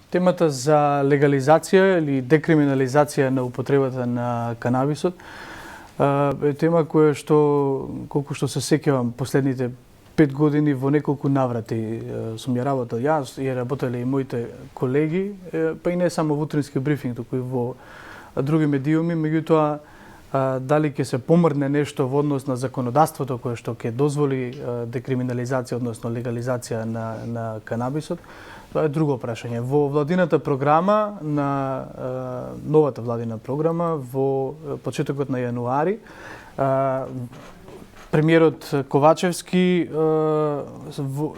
Темата за легализација или декриминализација на употребата на канабисот е тема која што, колку што се сеќавам, последните 5 години во неколку наврати сум ја работел јас и работеле и моите колеги, па и не само во утрински брифинг, туку и во други медиуми, меѓутоа дали ќе се помрне нешто во однос на законодавството кое што ќе дозволи декриминализација, односно легализација на канабисот, тоа е друго прашање. Во владината програма, новата владина програма, во почетокот на јануари, премиерот Ковачевски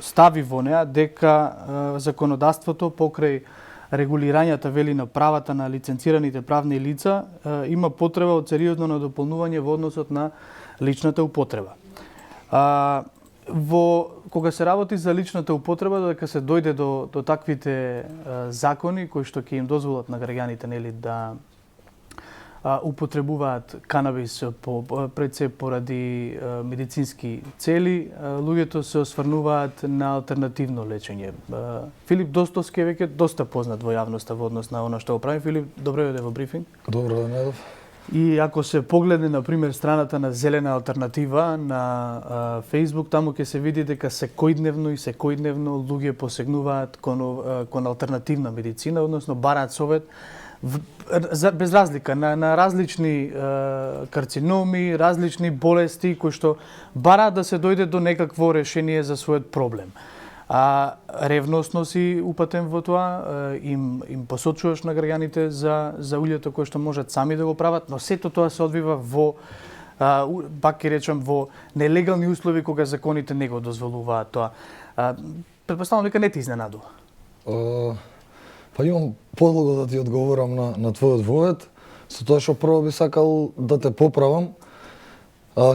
стави во неа дека законодавството покрај регулирањата, вели, на правата на лиценцираните правни лица има потреба од сериозно надополнување во односот на личната употреба. Кога се работи за личната употреба, дека се дојде до таквите закони кои што ќе им дозволат на граѓаните, нели, да употребуваат канабис пред се поради медицински цели, луѓето се осврнуваат на алтернативно лечење. Филип Достовски е веќе доста познат во јавноста во однос на она што го прави. Филип, добро дојде во брифинг. Добро да недов. И ако се погледне, например, страната на Зелена алтернатива на Facebook, таму ќе се види дека секојдневно луѓе посегнуваат кон алтернативна медицина, односно бараат совет без разлика на различни карциноми, различни болести кои што бараат да се дојде до некакво решение за својот проблем. Ревносно си упатен во тоа, им посочуваш на граѓаните за улјето кои што можат сами да го прават, но сето тоа се одвива во, пак ќе речам, во нелегални услови кога законите не го дозволуваат тоа. Претпоставувам дека не ти изненадува. Па имам подлого да ти одговорам на твојот вовет, со тоа што прво би сакал да те поправам.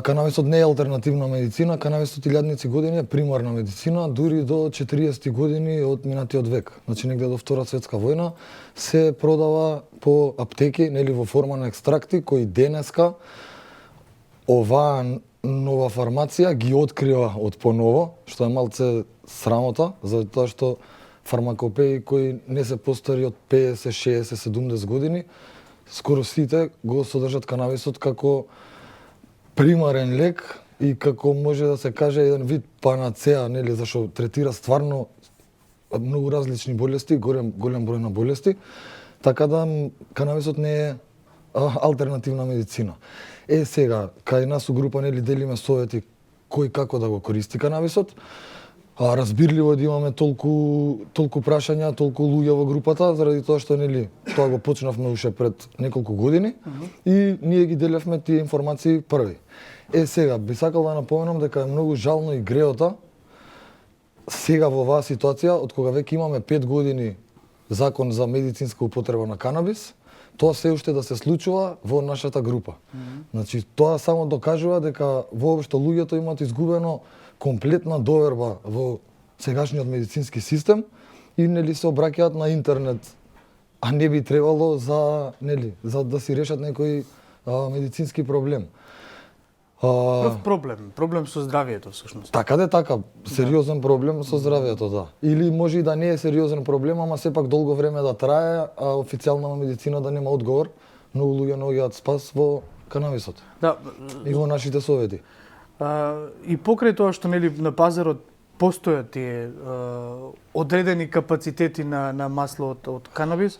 Канабисот не е алтернативна медицина, канабисот илјадници години е примарна медицина, дури до 40 години од минатиот век. Значи негде до Втора светска војна се продава по аптеки, нели, во форма на екстракти кои денеска оваа нова фармација ги открива од поново, што е малце срамота, за тоа што фармакопеи кои не се постари од 50, 60, 70 години, скоро сите го содржат канабисот како примарен лек и како може да се каже еден вид панацеа, нели, зашто третира стварно многу различни болести, голем број на болести, така да канабисот не е алтернативна медицина. Сега, кај нас у група, нели, делиме совети кој како да го користи канабисот. Разбирливо е да имаме толку прашања, толку луѓе во групата, заради тоа што, нели, тоа го почнавме уште пред неколку години и ние ги делевме тие информации први. Сега би сакал да напоменам дека е многу жално и греота сега во оваа ситуација, од кога веќе имаме 5 години закон за медицинска употреба на канабис, тоа се уште да се случува во нашата група. Значи, тоа само докажува дека воопшто луѓето имаат изгубено комплетна доверба во сегашниот медицински систем и, нели, се обраќаат на интернет, а не би требало за да си решат некој медицински проблем. Проблем со здравието, всушност. Така, сериозен проблем со здравието, да. Или може и да не е сериозен проблем, ама сепак долго време да трае, а официјална медицина да нема одговор. Многу луѓе наоѓаат спас во канабисот. Да. И во нашите совети. И покрај тоа што, нели, на пазарот постојат тие одредени капацитети на масло од канабис,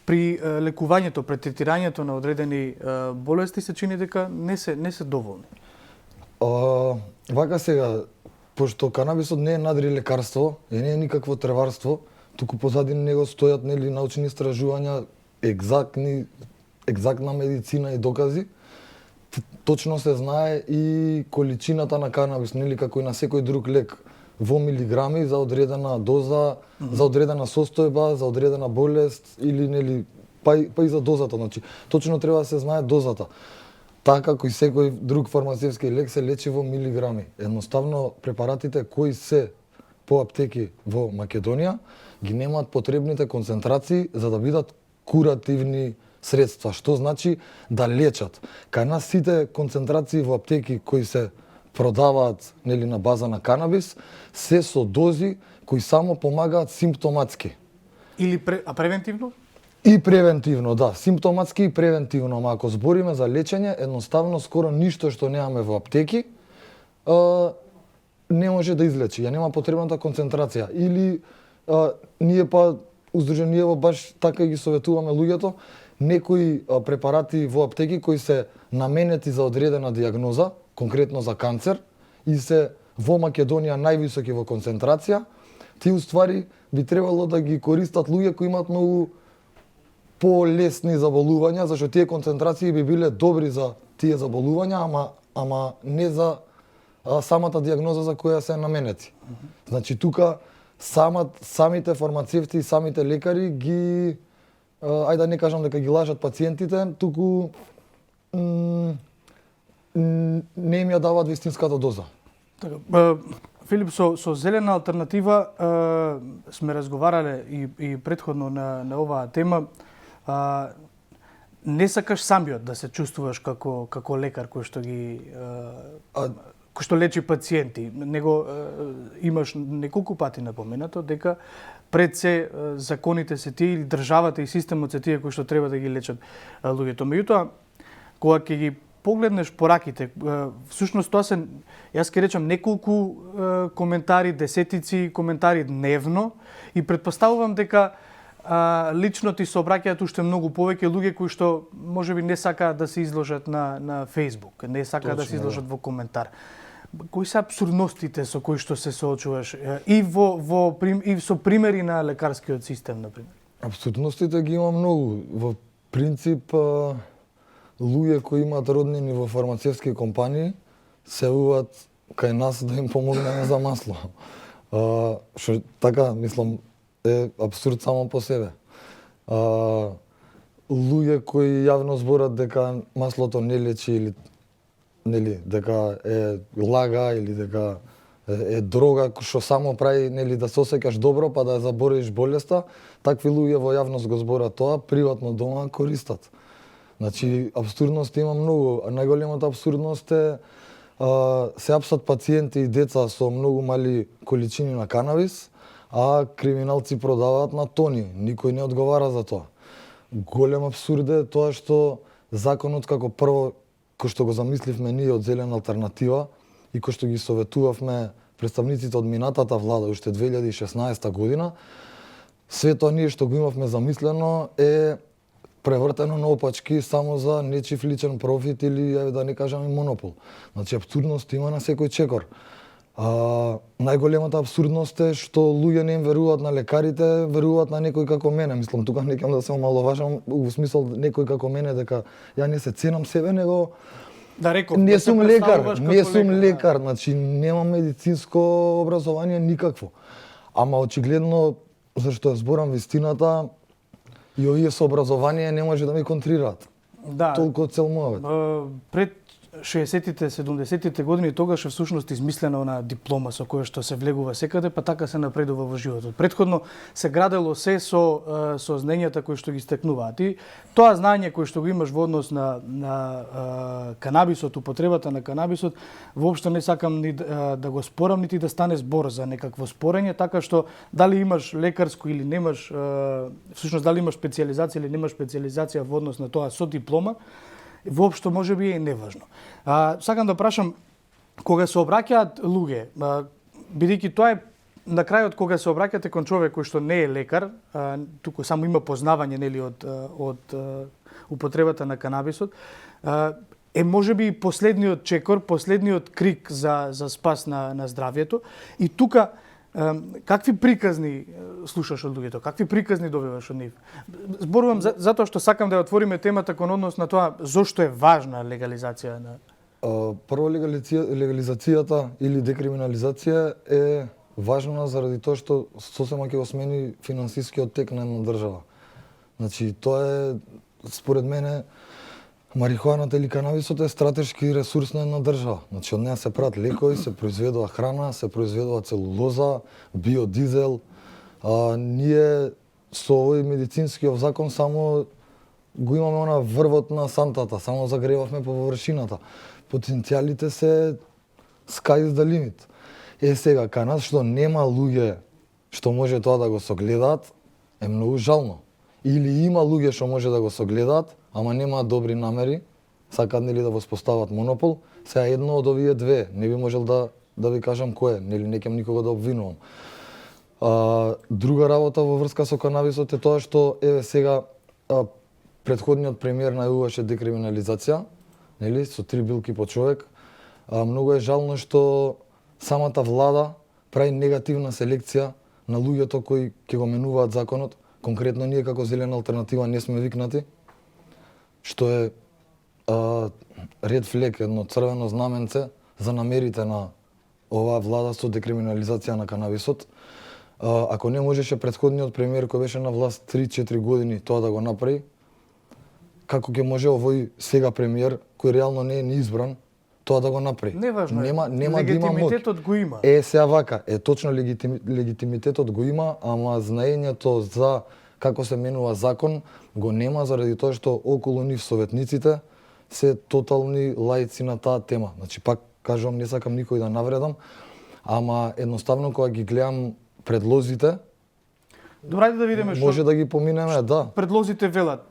при лекувањето, при третирањето на одредени болести се чини дека не се доволни. Вака сега, пошто канабисот не е надри лекарство и не е никакво треварство, туку позади него стојат, нели, научни истражувања, екзактна медицина и докази. Точно се знае и количината на канабис, нели, како и на секој друг лек, во милиграми за одредена доза, за одредена состојба, за одредена болест или, нели, па и за дозата, значи точно треба да се знае дозата. Така како и секој друг фармацевски лек се лечи во милиграми. Едноставно препаратите кои се по аптеки во Македонија ги немаат потребните концентрации за да бидат куративни средства, што значи да лечат. Кај нас сите концентрации во аптеки кои се продаваат, нели, на база на канабис, се со дози кои само помагаат симптоматски. Или превентивно? И превентивно, да, симптоматски и превентивно, ама ако збориме за лечење, едноставно скоро ништо што немаме во аптеки не може да излечи, ја нема потребната концентрација. Или ние па Уздруженијево баш така ги советуваме луѓето, некои препарати во аптеки кои се наменети за одредена диагноза, конкретно за канцер, и се во Македонија највисоки во концентрација, тие уствари би требало да ги користат луѓе кои имаат многу полесни заболувања, зашто тие концентрации би биле добри за тие заболувања, ама не за самата диагноза за која се наменети. Значи тука самите фармацевти и самите лекари ги ајде да не кажам дека ги лажат пациентите, туку не им ја даваат вистинската доза. Така, Филип, со зелена алтернатива сме разговарале и претходно на оваа тема. Не сакаш самиот да се чувствуваш како лекар кој што кој што лечи пациенти, него имаш неколку пати напоменато дека пред се законите се тие или државата и системот се тие кои што треба да ги лечат луѓето. Меѓутоа, кога ќе ги погледнеш пораките, всушност тоа се, јас ќе речам, неколку коментари, десетици коментари дневно и претпоставувам дека лично ти се обраќаат уште многу повеќе луѓе кои што можеби не сакаат да се изложат на Facebook, не сакаат да се изложат во коментар. Кои се апсурдностите со кои што се соочуваш и со примери на лекарскиот систем, например? Апсурдностите ги има многу. Во принцип, луѓе кои имаат роднини во фармацевски компании се јавуваат кај нас да им помогнеме за масло. Што така, мислам, е апсурд само по себе. Луѓе кои јавно зборат дека маслото не лечи или дека е лага или дека е дрога што само прави да се осеќаш добро па да ја заборавиш болеста, такви луѓе во јавност го зборат тоа, приватно дома користат. Значи апсурдност има многу, а најголемата апсурдност е се апсат пациенти и деца со многу мали количини на канабис, а криминалци продаваат на тони. Никој не одговара за тоа. Голем апсурд е тоа што законот како прво кој што го замисливме ние од Зелена алтернатива и кој што ги советувавме представниците од минатата влада уште 2016 година, све тоа ние што го имавме замислено е превртено наопачки само за нечив личен профит или да не кажам и монопол. Значи апсурдност има на секој чекор. Најголемата апсурдност е што луѓе не им веруваат на лекарите, веруваат на некој како мене. Мислам, тука не ќе да се омаловажам, во смисол некој како мене, дека ја не се ценам себе, него не сум лекар, значи немам медицинско образование никакво. Ама очигледно, зашто ја зборам вистината, и овие со образование не може да ми контрираат. Да. Толку цел муавет. Пред 60-тите, 70-тите години тогаш е всушност измислена она диплома со која што се влегува секаде, па така се напредува во животот. Претходно се градело се со знаењата кои што ги стекнуваат. И тоа знаење кој што го имаш во однос на канабисот, употребата на канабисот, воопшто не сакам ни да го спорам, нити да стане збор за некакво спорење, така што дали имаш лекарско или немаш, всушност дали имаш специјализација или немаш специјализација во однос на тоа со диплома, воопшто можеби е неважно. Сакам да прашам, кога се обраќаат луѓе, бидејќи тоа е на крајот кога се обраќате кон човек кој што не е лекар, туку само има познавање од употребата на канабисот, е можеби последниот чекор, последниот крик за спас на здравјето. И тука какви приказни слушаш од луѓето? Какви приказни добиваш од нив? Зборувам затоа што сакам да ја отвориме темата кон однос на тоа зошто е важна легализација на... Прво, легализацијата или декриминализација е важна заради тоа што сосема ќе го смени финансискиот тек на една држава. Значи, тоа е, според мене, марихуаната или канабисот е стратешки ресурс на една држава. Значи, од неа се прават лекови, се произведува храна, се произведува целулоза, биодизел. Ние со овој медицинскиот закон само го имаме она врвот на сантата, само загревавме по површината. Потенцијалите се sky is the limit. Сега, кај нас што нема луѓе што може тоа да го согледаат, е многу жално. Или има луѓе што може да го согледаат, ама немаат добри намери, сакаат нели да воспостават монопол, сега едно од овие две, не би можел да ви кажам кој е, нели не ќам никого да обвинувам. Друга работа во врска со канабисот е тоа што еве сега претходниот премиер најавуваше декриминализација, нели, со 3 билки по човек. Многу е жално што самата влада прави негативна селекција на луѓето кои ќе го менуваат законот. Конкретно ние како Зелена алтернатива не сме викнати, што е ред флек, едно црвено знаменце за намерите на оваа влада со декриминализација на канабисот. Ако не можеше претходниот премиер кој беше на власт 3-4 години тоа да го направи, како ќе може овој сега премиер кој реално не е ни избран тоа да го направи? Неважно е. Нема да има моќ. Легитимитетот го има. Сега вака, точно легитимитетот го има, ама знаењето за како се менува закон го нема заради тоа што околу нив советниците се тотални лаици на таа тема. Значи пак кажувам, не сакам никој да навредам, ама едноставно кога ги гледам предлозите, Добре, да видиме што може да ги поминеме, да. предлозите велат.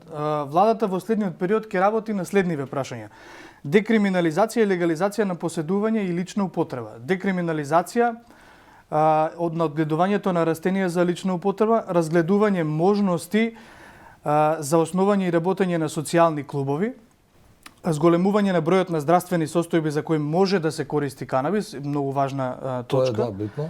Владата во следниот период ќе работи на следниве прашања. Декриминализација и легализација на поседување и лична употреба. Декриминализација од надгледувањето на растенија за лична употреба, разгледување можности за основање и работење на социјални клубови, зголемување на бројот на здравствени состојби за кои може да се користи канабис, многу важна точка. Тоа е битно.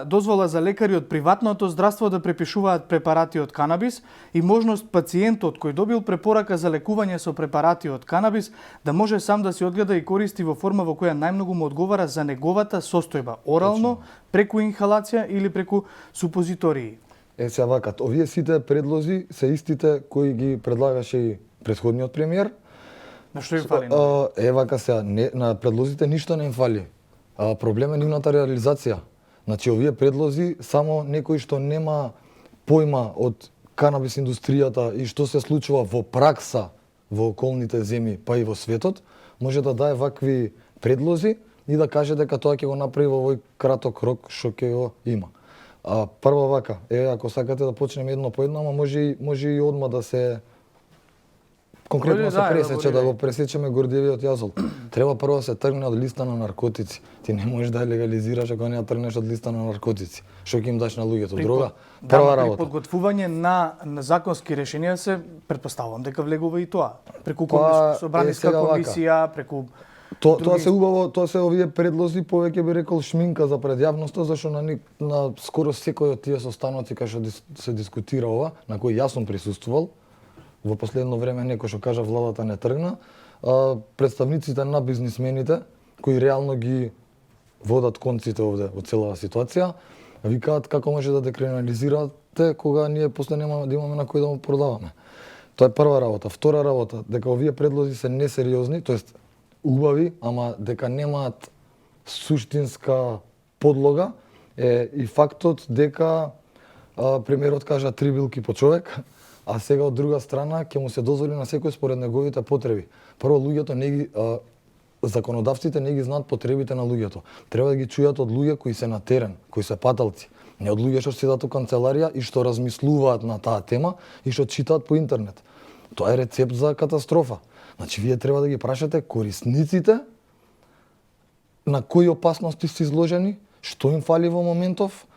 Дозвола за лекари од приватното здравство да препишуваат препарати од канабис и можност пациентот кој добил препорака за лекување со препарати од канабис да може сам да се одгледа и користи во форма во која најмногу му одговара за неговата состојба, орално, преку инхалација или преку супозитории. Сега вака, овие сите предлози се истите кои ги предлагаше и претходниот премиер. На што им фали? Вака сега, на предлозите ништо не им фали. Проблем е нивната реализација. Значи, овие предлози, само некој што нема појма од канабис индустријата и што се случува во пракса во околните земји, па и во светот, може да дае вакви предлози и да каже дека тоа ќе го направи во овој краток рок што ќе го има. Прво вака, ако сакате да почнеме едно по едно, ама може и одма да се конкретно се пресече, да го пресечеме гордиевиот јазол. Треба прво да се тргне од листа на наркотици. Ти не можеш да ја легализираш ако не ја тргнеш од листа на наркотици. Што ќе им даш на луѓето? Дрога? Прва работа. При подготвување на законски решенија се претпоставувам дека влегува и тоа. Преку собраниска комисија, преку Тоа се убаво, тоа се овие предлози повеќе би рекол шминка за пред јавноста, зашто на скоро секој од тие состаноци кај што се дискутира ова, на кои јас сум присуствувал, во последно време некој што кажа владата не тргна, представниците на бизнисмените, кои реално ги водат конците овде од целава ситуација, викаат како може да декриминализирате кога ние после нема да имаме на кој да му продаваме. Тоа е прва работа. Втора работа, дека овие предлози се несериозни, тоест убави, ама дека немаат суштинска подлога, е и фактот дека премиерот кажа 3 билки по човек, а сега од друга страна ќе му се дозволи на секој според неговите потреби. Прво, луѓето не ги законодавците не ги знаат потребите на луѓето. Треба да ги чујат од луѓе кои се на терен, кои се паталци, не од луѓе што седат у канцеларија и што размислуваат на таа тема и што читаат по интернет. Тоа е рецепт за катастрофа. Значи, вие треба да ги прашате корисниците на кои опасности се изложени, што им фали во моментов,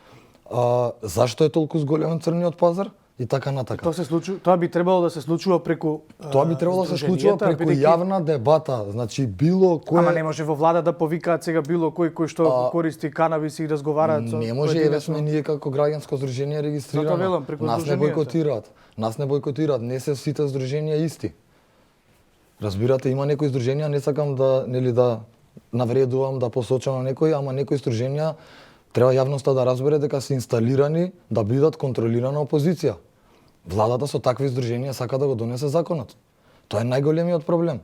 зашто е толку зголемен црниот пазар и така натака. Тоа би требало да се случува преку Тоа би требало да се случува преку јавна дебата, значи било кој. Ама не може во влада да повикаат сега било кој што користи канабис и разговараат со. Не може, еве сме ние како граѓанско здружение регистрирано. Нас не бойкотираат. Не се сите здруженија исти. Разбирате, има некои здруженија, не сакам да навредувам, да посочам на некој, ама некои здруженија треба јавноста да разбере дека се инсталирани да бидат контролирана опозиција. Владата со такви здруженија сака да го донесе законот. Тоа е најголемиот проблем.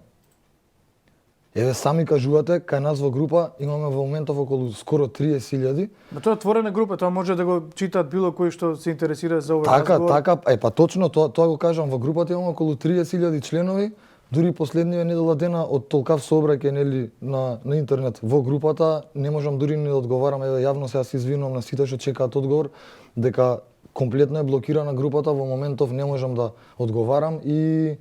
Еве сами кажувате, кај нас во група имаме во моментов околу скоро 30.000. Но тоа е отворена група, тоа може да го читаат било кој што се интересира за овој разговор. Така, точно тоа го кажам, во групата имаме околу 30.000 членови, Дури последниве недела дена од толкав сообраќај нели на интернет во групата не можам дури ни да одговарам, еве јавно сега се извинувам на сите што чекаат одговор, дека комплетно е блокирана групата, во моментов не можам да одговарам и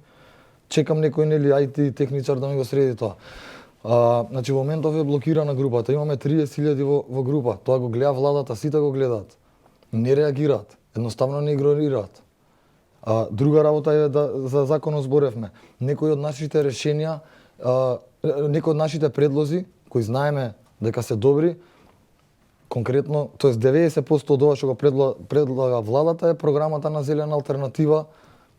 чекам некој нели IT техничар да ми го среди тоа. Значи во моментов е блокирана групата. Имаме 30.000 во група. Тоа го гледа владата, сите го гледаат. Не реагираат, едноставно не игнорираат. Друга работа е за законот зборевме. Некои од нашите решенија, некои од нашите предлози кои знаеме дека се добри, конкретно, тоест 90% од ова што го предлага владата е програмата на Зелена алтернатива,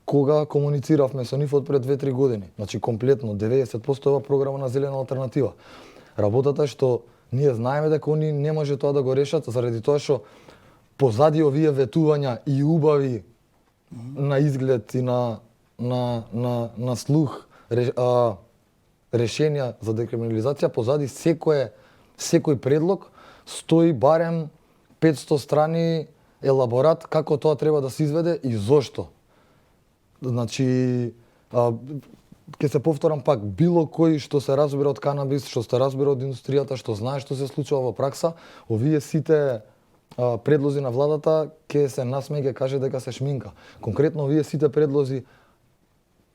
кога комунициравме со нив од пред 2-3 години. Значи комплетно 90% ова програма на Зелена алтернатива. Работата е што ние знаеме дека они не може тоа да го решат заради тоа што позади овие ветувања и убави на изглед и на слух решенија за декриминализација, позади секој предлог стои барем 500 страни елаборат како тоа треба да се изведе и зошто. Значи, ќе се повторам пак, било кој што се разбира од канабис, што се разбира од индустријата, што знае што се случува во пракса, овие сите предлози на владата ќе се насмее, ќе каже дека се шминка. Конкретно овие сите предлози,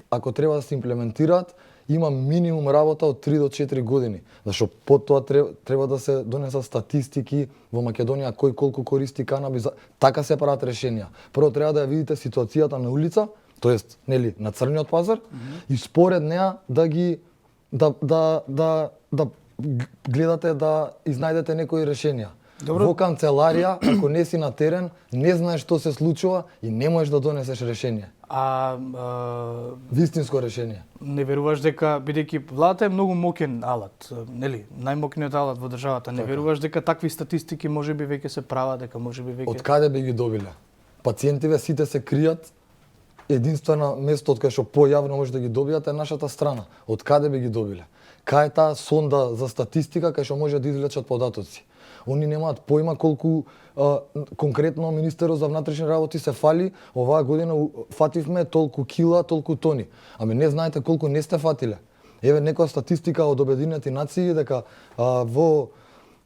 ако треба да се имплементираат, има минимум работа од 3 до 4 години. Зашто под тоа треба да се донесат статистики во Македонија кој колку користи канабис. Така се прават решенија. Прво треба да ја видите ситуацијата на улица, тоест нели на црниот пазар, и според неа да ги да гледате да изнајдете некои решенија. Добро. Во канцеларија, ако не си на терен, не знаеш што се случува и не можеш да донесеш решение. Вистинско решение. Не веруваш дека, бидејќи владата е многу моќен алат, нели, најмоќниот алат во државата, не веруваш дека такви статистики можеби веќе се прават, дека можеби веќе... Од каде би ги добиле? Пациентиве сите се кријат, единствено место од кај што појавно може да ги добијат е нашата страна. Од каде би ги добиле? Кај е таа сонда за статистика кај што може да извлечат податоци? Они немаат појма колку конкретно Министерот за внатрешни работи се фали, оваа година фативме толку кила, толку тони. Ами не знаете колку не сте фатиле. Еве некоја статистика од Обединените нации дека во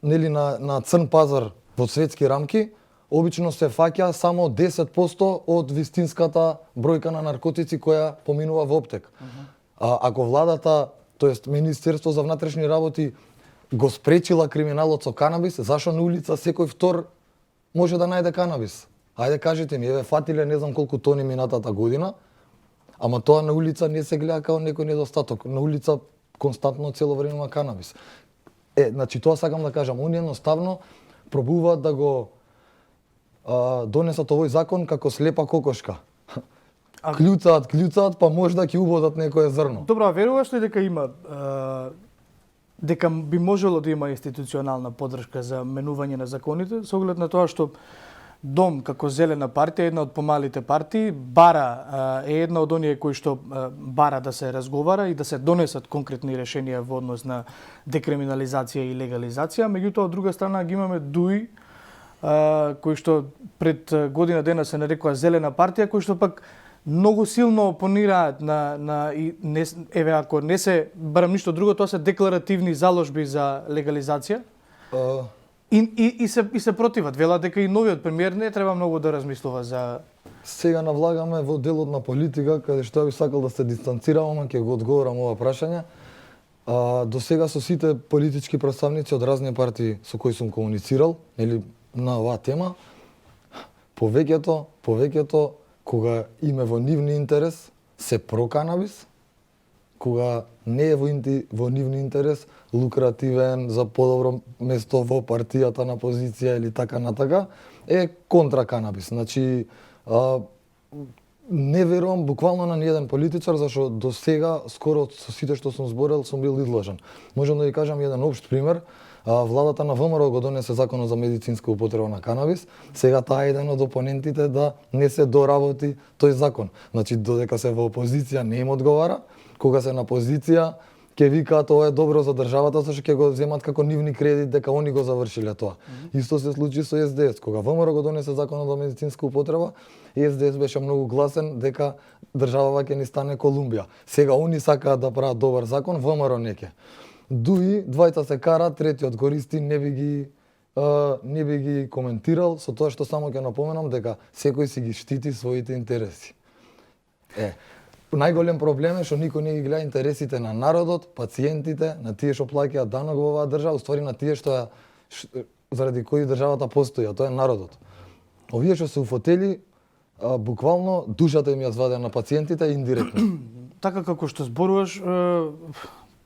нели на црн пазар во светски рамки обично се фаќа само 10% од вистинската бројка на наркотици која поминува во оптек. Ако владата, тоест Министерство за внатрешни работи го спречила криминалот со канабис, зашо на улица секој втор може да најде канабис? Ајде кажете ми, еве фатиле не знам колку тони минатата година, ама тоа на улица не се гледа како некој недостаток. На улица константно цело време има канабис. Значи тоа сакам да кажам, они едноставно пробуваат да го донесат овој закон како слепа кокошка. Клюцаат, па можда ќе убодат некое зрно. Добро, веруваш ли дека има дека би можело да има институционална поддршка за менување на законите, со оглед на тоа што Дом како Зелена партија, една од помалите партии, бара е една од оние кои што бара да се разговара и да се донесат конкретни решенија во однос на декриминализација и легализација, меѓутоа од друга страна ги имаме ДУИ кои што пред година дена се нарекува Зелена партија, кои што пак многу силно опонираат еве ако не се барам ништо друго, тоа се декларативни заложби за легализација. И се противат, велат дека и новиот премиер не треба многу да размислува за... Сега навлагаме во делот на политика, каде што би сакал да се дистанцирам, ќе го одговорам ова прашање. До сега со сите политички представници од разни партии со кои сум комуницирал, или на оваа тема, повеќето кога име во нивни интерес се про канабис, кога не е во нивни интерес, лукративен, за подобро место во партијата на позиција или така натака, е контра канабис. Значи, не верувам буквално на ниеден политичар, зашто до сега, скоро со сите што сум зборел, сум бил излажен. Можам да ви кажам еден општ пример. Владата на ВМРО го донесе законот за медицинска употреба на канабис. Сега таа е еден од опонентите да не се доработи тој закон. Значи, додека се во опозиција не им одговара, кога се на позиција, ќе викаат ова е добро за државата, зашто ќе го земат како нивни кредит дека они го завршиле тоа. Исто се случи со СДС, кога ВМРО го донесе законот за медицинска употреба, СДС беше многу гласен дека државава ќе ни стане Колумбија. Сега они сакаат да прават добар закон, ВМРО не ќе. Дуи двајца се караат, третиот користи, не би ги коментирал, со тоа што само ќе напоменам дека секој си ги штити своите интереси. Најголем проблем е што никој не ги гледа интересите на народот, пациентите, на тие што плаќаат данок во оваа држава, уствари на тие заради кои државата постои, а тоа е народот. Овие што се уфотели, буквално душата им ја зваде на пациентите индиректно. Така како што зборуваш,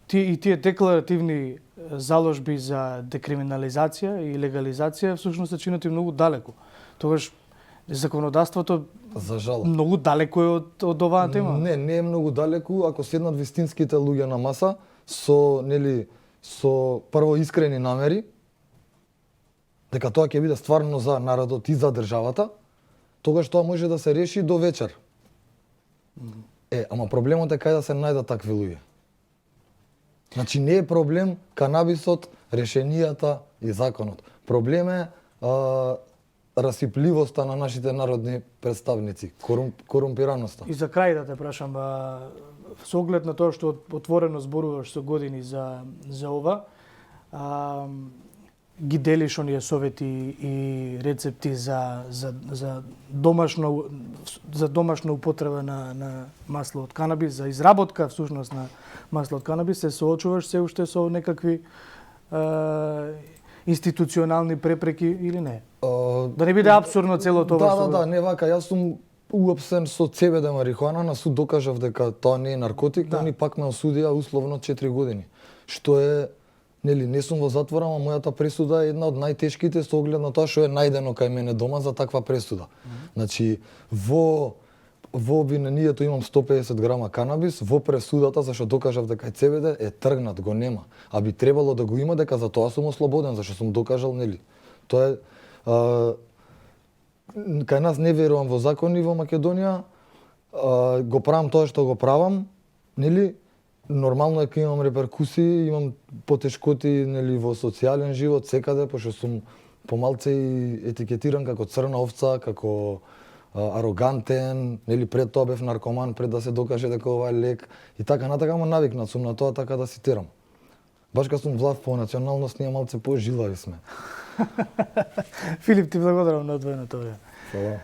тие декларативни заложби за декриминализација и легализација всушност се чинат и многу далеко. Тогаш законодавството За жал. многу далеко е од оваа тема. Не е многу далеку ако седнат вистинските луѓе на маса со прво искрени намери дека тоа ќе биде стварно за народот и за државата, тогаш тоа може да се реши до вечер. Ама проблемот е кај да се најдат такви луѓе. Значи не е проблем канабисот, решенијата и законот. Проблем е расипливоста на нашите народни представници, корумпираноста. И за крај да те прашам, со оглед на тоа што отворено зборуваш со години за ова, ги делиш оние совети и рецепти за домашна употреба на масло од канабис, за изработка всушност на масло од канабис, се соочуваш се уште со некакви институционални препреки или не? Да не биде абсурдно целото ова. Да, не вака, јас сум уапсен со CBD марихуана, на суд докажав дека тоа не е наркотик, они пак ме осудија условно 4 години. Што е, не сум во затвор, ама мојата пресуда е една од најтешките со оглед на тоа што е најдено кај мене дома за таква пресуда. Значи, во обвинението имам 150 грама канабис, во пресудата, зашто докажав дека CBD е тргнат, го нема. А би требало да го има, дека за тоа сум ослободен, зашто сум докажал, Тоа е... кај нас не верувам во закони во Македонија, го правам тоа што го правам, нормално е кога имам реперкусии, имам потешкоти во социјален живот секаде, пошто сум помалце и етикетиран како црна овца, како арогантен, пред тоа бев наркоман, пред да се докаже дека ова е лек и така натака, ама навикнат сум на тоа така да си терам. Баш кога сум влав по националност, ние малце пожилави сме. Филип, ти благодарам на одвоеното време. Фала.